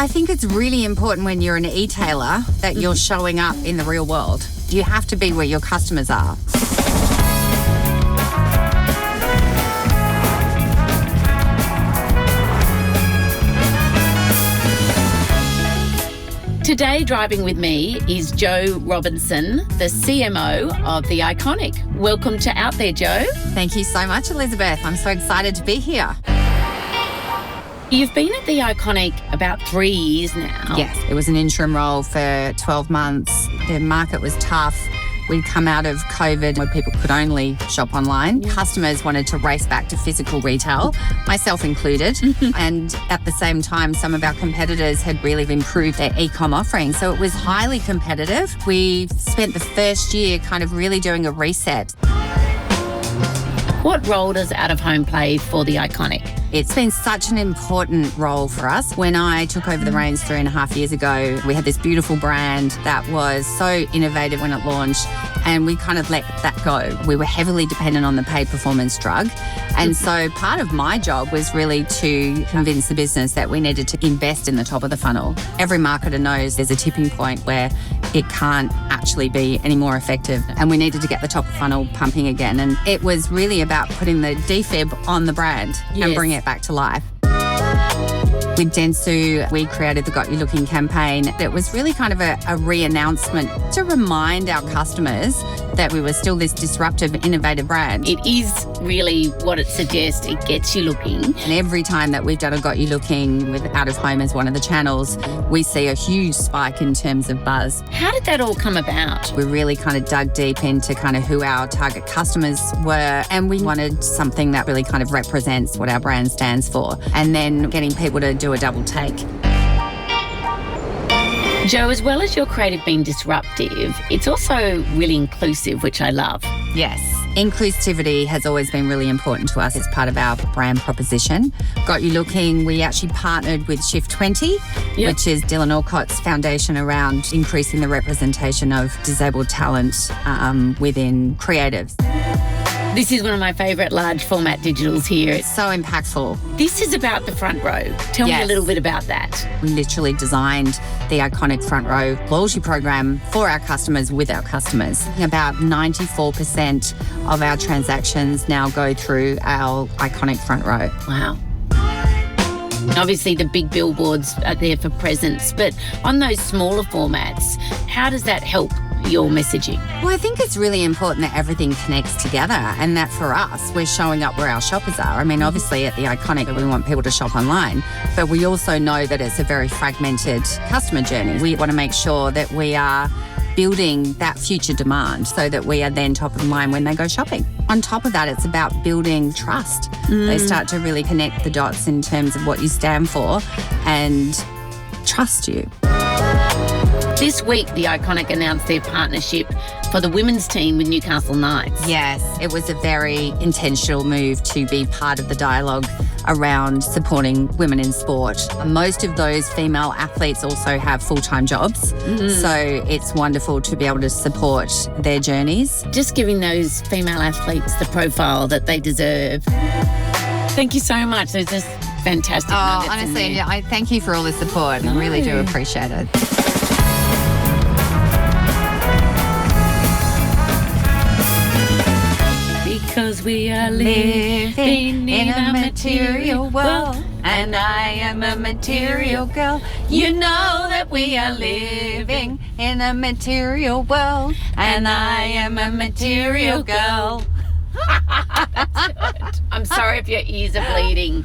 I think it's really important when you're an e-tailer that you're showing up in the real world. You have to be where your customers are. Today, driving with me is Jo Robinson, the CMO of The Iconic. Welcome to Out There, Jo. Thank you so much, Elizabeth. I'm so excited to be here. You've been at The Iconic about 3 years now. Yes, it was an interim role for 12 months. The market was tough. We'd come out of COVID where people could only shop online. Customers wanted to race back to physical retail, myself included. And at the same time, some of our competitors had really improved their e-com offering. So it was highly competitive. We spent the first year kind of really doing a reset. What role does out-of-home play for The Iconic? It's been such an important role for us. When I took over the reins 3.5 years ago, we had this beautiful brand that was so innovative when it launched, and we kind of let that go. We were heavily dependent on the paid performance drug. And so part of my job was really to convince the business that we needed to invest in the top of the funnel. Every marketer knows there's a tipping point where it can't actually be any more effective, and we needed to get the top of funnel pumping again. And it was really about putting the defib on the brand and bring it back to life. With Dentsu, we created the Got You Looking campaign. It was really kind of a re-announcement to remind our customers that we were still this disruptive, innovative brand. It is really what it suggests. It gets you looking. And every time that we've done a Got You Looking with Out of Home as one of the channels, we see a huge spike in terms of buzz. How did that all come about? We really kind of dug deep into kind of who our target customers were, and we wanted something that really kind of represents what our brand stands for, and then getting people to do a double take. Jo, as well as your creative being disruptive, it's also really inclusive, which I love. Yes. Inclusivity has always been really important to us. It's part of our brand proposition. Got You Looking, we actually partnered with Shift 20, which is Dylan Alcott's foundation around increasing the representation of disabled talent within creatives. This is one of my favourite large format digitals here. It's so impactful. This is about the front row. Tell me a little bit about that. We literally designed the Iconic Front Row loyalty program for our customers with our customers. About 94% of our transactions now go through our Iconic Front Row. Wow. Obviously, the big billboards are there for presence, but on those smaller formats, how does that help your messaging? Well, I think it's really important that everything connects together, and that for us, we're showing up where our shoppers are. I mean, obviously at The Iconic, we want people to shop online, but we also know that it's a very fragmented customer journey. We want to make sure that we are building that future demand so that we are then top of mind when they go shopping. On top of that, it's about building trust. They start to really connect the dots in terms of what you stand for and trust you. This week, The Iconic announced their partnership for the women's team with Newcastle Knights. Yes, it was a very intentional move to be part of the dialogue around supporting women in sport. Most of those female athletes also have full-time jobs, so it's wonderful to be able to support their journeys. Just giving those female athletes the profile that they deserve. Thank you so much. There's just fantastic nuggets honestly, in there. I thank you for all the support. I really do appreciate it. Because we are living in a material world, and I am a material girl. You know that we are living in a material world, and I am a material girl. I'm sorry if your ears are bleeding.